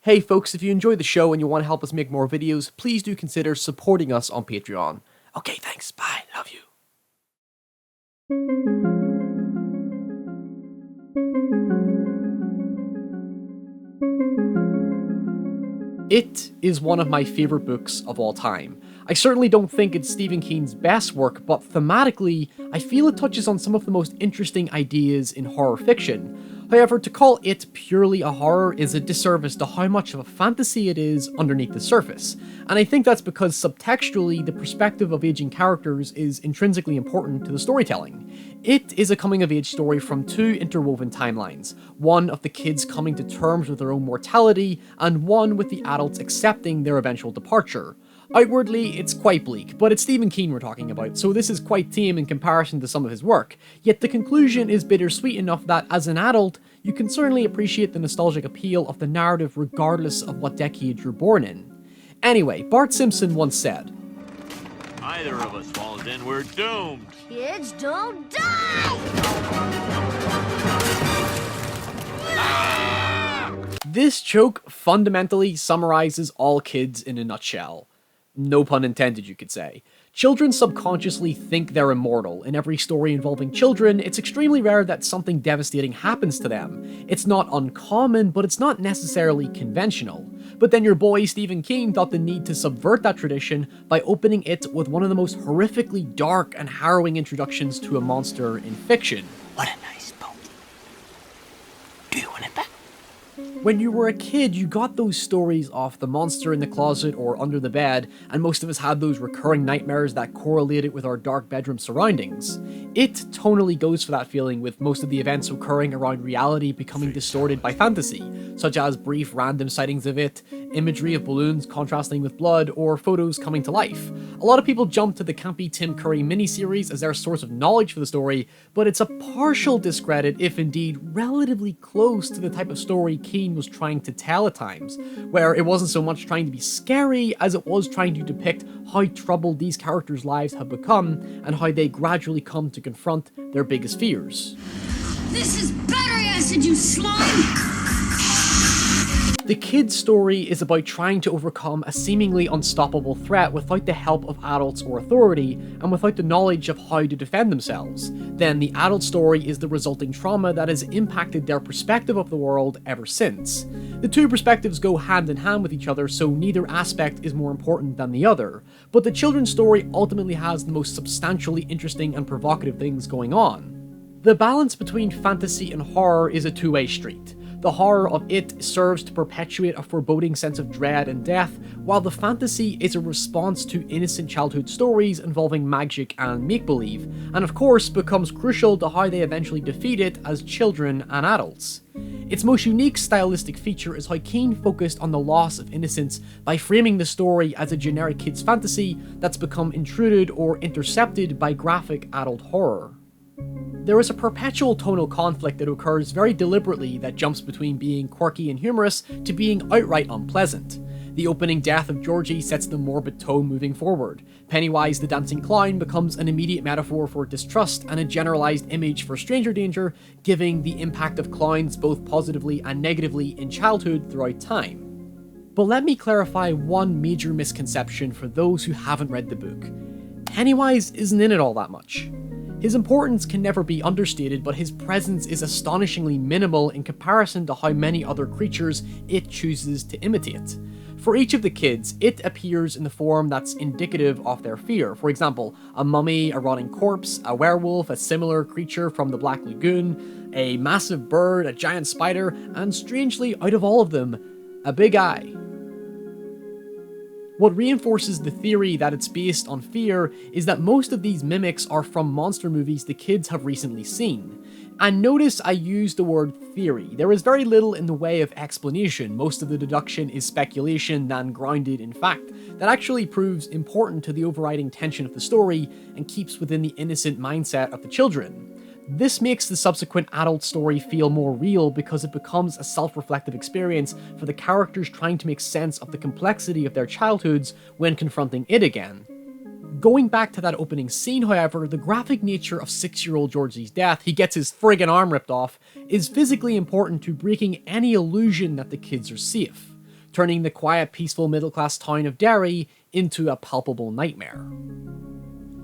Hey folks, if you enjoy the show and you want to help us make more videos, please do consider supporting us on Patreon. Okay, thanks, bye, love you. It is one of my favourite books of all time. I certainly don't think it's Stephen King's best work, but thematically, I feel it touches on some of the most interesting ideas in horror fiction. However, to call it purely a horror is a disservice to how much of a fantasy it is underneath the surface, and I think that's because subtextually, the perspective of aging characters is intrinsically important to the storytelling. It is a coming-of-age story from two interwoven timelines, one of the kids coming to terms with their own mortality, and one with the adults accepting their eventual departure. Outwardly, it's quite bleak, but it's Stephen King we're talking about, so this is quite tame in comparison to some of his work, yet the conclusion is bittersweet enough that, as an adult, you can certainly appreciate the nostalgic appeal of the narrative regardless of what decade you're born in. Anyway, Bart Simpson once said, "Either of us falls in, we're doomed. Kids don't die! This joke fundamentally summarizes all kids in a nutshell. No pun intended, you could say. Children subconsciously think they're immortal. In every story involving children, it's extremely rare that something devastating happens to them. It's not uncommon, but it's not necessarily conventional. But then your boy Stephen King thought the need to subvert that tradition by opening it with one of the most horrifically dark and harrowing introductions to a monster in fiction. What a nice boat. Do you want it back? When you were a kid, you got those stories of the monster in the closet or under the bed, and most of us had those recurring nightmares that correlated with our dark bedroom surroundings. It tonally goes for that feeling, with most of the events occurring around reality becoming distorted by fantasy, such as brief random sightings of it, imagery of balloons contrasting with blood, or photos coming to life. A lot of people jump to the campy Tim Curry miniseries as their source of knowledge for the story, but it's a partial discredit, if indeed relatively close to the type of story King was trying to tell at times, where it wasn't so much trying to be scary as it was trying to depict how troubled these characters' lives have become and how they gradually come to confront their biggest fears. This is battery acid, you slime! The kid's story is about trying to overcome a seemingly unstoppable threat without the help of adults or authority, and without the knowledge of how to defend themselves. Then the adult story is the resulting trauma that has impacted their perspective of the world ever since. The two perspectives go hand in hand with each other, so neither aspect is more important than the other, but the children's story ultimately has the most substantially interesting and provocative things going on. The balance between fantasy and horror is a two-way street. The horror of it serves to perpetuate a foreboding sense of dread and death, while the fantasy is a response to innocent childhood stories involving magic and make-believe, and of course becomes crucial to how they eventually defeat it as children and adults. Its most unique stylistic feature is how King focused on the loss of innocence by framing the story as a generic kid's fantasy that's become intruded or intercepted by graphic adult horror. There is a perpetual tonal conflict that occurs very deliberately that jumps between being quirky and humorous to being outright unpleasant. The opening death of Georgie sets the morbid tone moving forward. Pennywise the dancing clown becomes an immediate metaphor for distrust and a generalized image for stranger danger, giving the impact of clowns both positively and negatively in childhood throughout time. But let me clarify one major misconception for those who haven't read the book. Pennywise isn't in it all that much. His importance can never be understated, but his presence is astonishingly minimal in comparison to how many other creatures it chooses to imitate. For each of the kids, it appears in the form that's indicative of their fear. For example, a mummy, a rotting corpse, a werewolf, a similar creature from the Black Lagoon, a massive bird, a giant spider, and strangely, out of all of them, a big eye. What reinforces the theory that it's based on fear is that most of these mimics are from monster movies the kids have recently seen. And notice I use the word theory. There is very little in the way of explanation. Most of the deduction is speculation than grounded in fact, that actually proves important to the overriding tension of the story and keeps within the innocent mindset of the children. This makes the subsequent adult story feel more real because it becomes a self-reflective experience for the characters trying to make sense of the complexity of their childhoods when confronting it again. Going back to that opening scene, however, the graphic nature of 6-year-old Georgie's death, he gets his friggin' arm ripped off, is physically important to breaking any illusion that the kids are safe. turning the quiet, peaceful middle-class town of Derry into a palpable nightmare.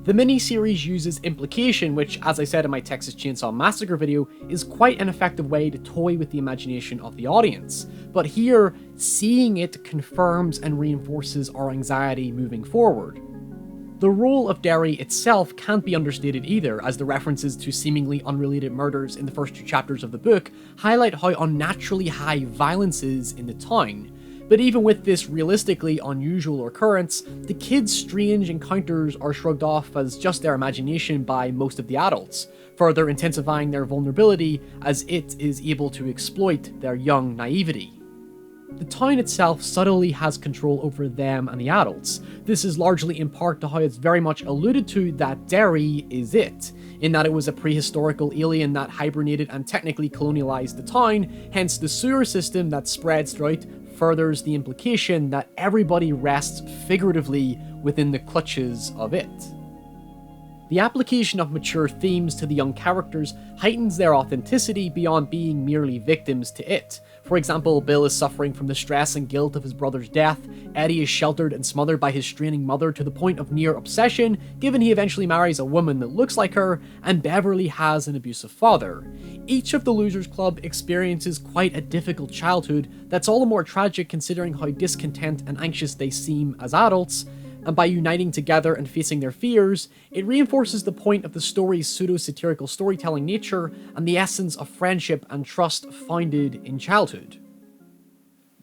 The miniseries uses implication, which, as I said in my Texas Chainsaw Massacre video, is quite an effective way to toy with the imagination of the audience, but here, seeing it confirms and reinforces our anxiety moving forward. The role of Derry itself can't be understated either, as the references to seemingly unrelated murders in the first 2 chapters of the book highlight how unnaturally high violence is in the town. But even with this realistically unusual occurrence, the kids' strange encounters are shrugged off as just their imagination by most of the adults, further intensifying their vulnerability as it is able to exploit their young naivety. The town itself subtly has control over them and the adults. This is largely in part to how it's very much alluded to that Derry is it, in that it was a prehistorical alien that hibernated and technically colonialized the town, hence the sewer system that spreads throughout furthers the implication that everybody rests figuratively within the clutches of it. The application of mature themes to the young characters heightens their authenticity beyond being merely victims to it. For example, Bill is suffering from the stress and guilt of his brother's death, Eddie is sheltered and smothered by his straining mother to the point of near obsession, given he eventually marries a woman that looks like her, and Beverly has an abusive father. Each of the Losers Club experiences quite a difficult childhood that's all the more tragic considering how discontent and anxious they seem as adults, and by uniting together and facing their fears, it reinforces the point of the story's pseudo-satirical storytelling nature and the essence of friendship and trust founded in childhood.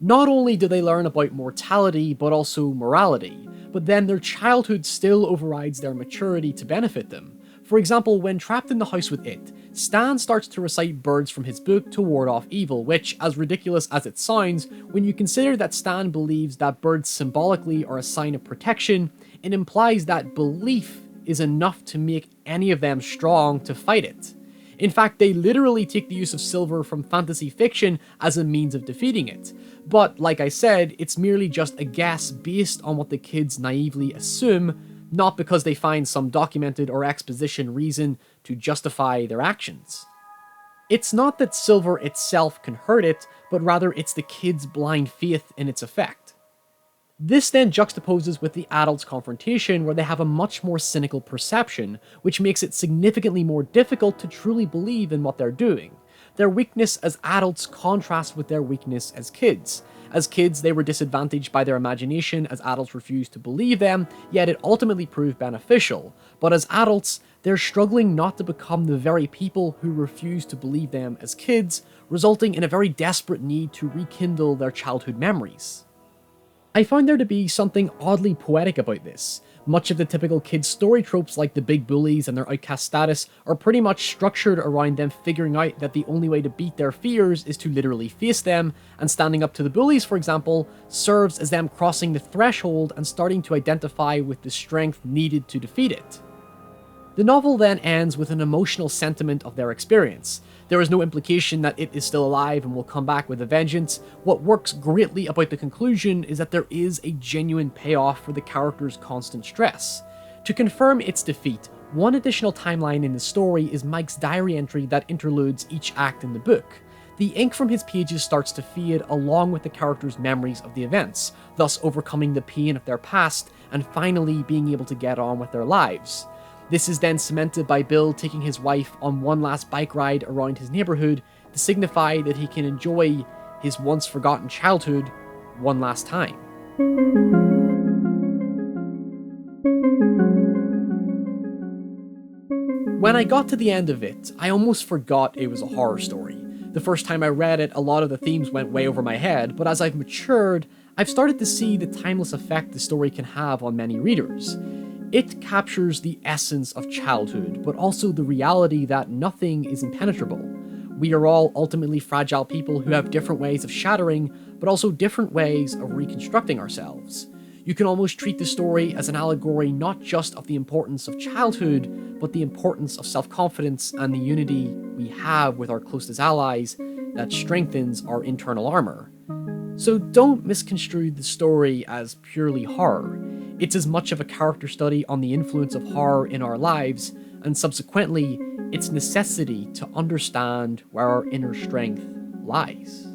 Not only do they learn about mortality, but also morality, but then their childhood still overrides their maturity to benefit them. For example, when trapped in the house with it, Stan starts to recite birds from his book to ward off evil, which, as ridiculous as it sounds, when you consider that Stan believes that birds symbolically are a sign of protection, it implies that belief is enough to make any of them strong to fight it. In fact, they literally take the use of silver from fantasy fiction as a means of defeating it. But, like I said, it's merely just a guess based on what the kids naively assume, not because they find some documented or exposition reason to justify their actions. It's not that silver itself can hurt it, but rather it's the kids' blind faith in its effect. This then juxtaposes with the adults' confrontation, where they have a much more cynical perception, which makes it significantly more difficult to truly believe in what they're doing. Their weakness as adults contrasts with their weakness as kids. As kids, they were disadvantaged by their imagination as adults refused to believe them, yet it ultimately proved beneficial. But as adults, they're struggling not to become the very people who refuse to believe them as kids, resulting in a very desperate need to rekindle their childhood memories. I found there to be something oddly poetic about this. Much of the typical kids' story tropes like the big bullies and their outcast status are pretty much structured around them figuring out that the only way to beat their fears is to literally face them, and standing up to the bullies, for example, serves as them crossing the threshold and starting to identify with the strength needed to defeat it. The novel then ends with an emotional sentiment of their experience. There is no implication that it is still alive and will come back with a vengeance. What works greatly about the conclusion is that there is a genuine payoff for the character's constant stress. To confirm its defeat, one additional timeline in the story is Mike's diary entry that interludes each act in the book. The ink from his pages starts to fade along with the character's memories of the events, thus overcoming the pain of their past and finally being able to get on with their lives. This is then cemented by Bill taking his wife on one last bike ride around his neighborhood to signify that he can enjoy his once forgotten childhood one last time. When I got to the end of it, I almost forgot it was a horror story. The first time I read it, a lot of the themes went way over my head, but as I've matured, I've started to see the timeless effect the story can have on many readers. It captures the essence of childhood, but also the reality that nothing is impenetrable. We are all ultimately fragile people who have different ways of shattering, but also different ways of reconstructing ourselves. You can almost treat the story as an allegory not just of the importance of childhood, but the importance of self-confidence and the unity we have with our closest allies that strengthens our internal armor. So don't misconstrue the story as purely horror. It's as much of a character study on the influence of horror in our lives, and subsequently, its necessity to understand where our inner strength lies.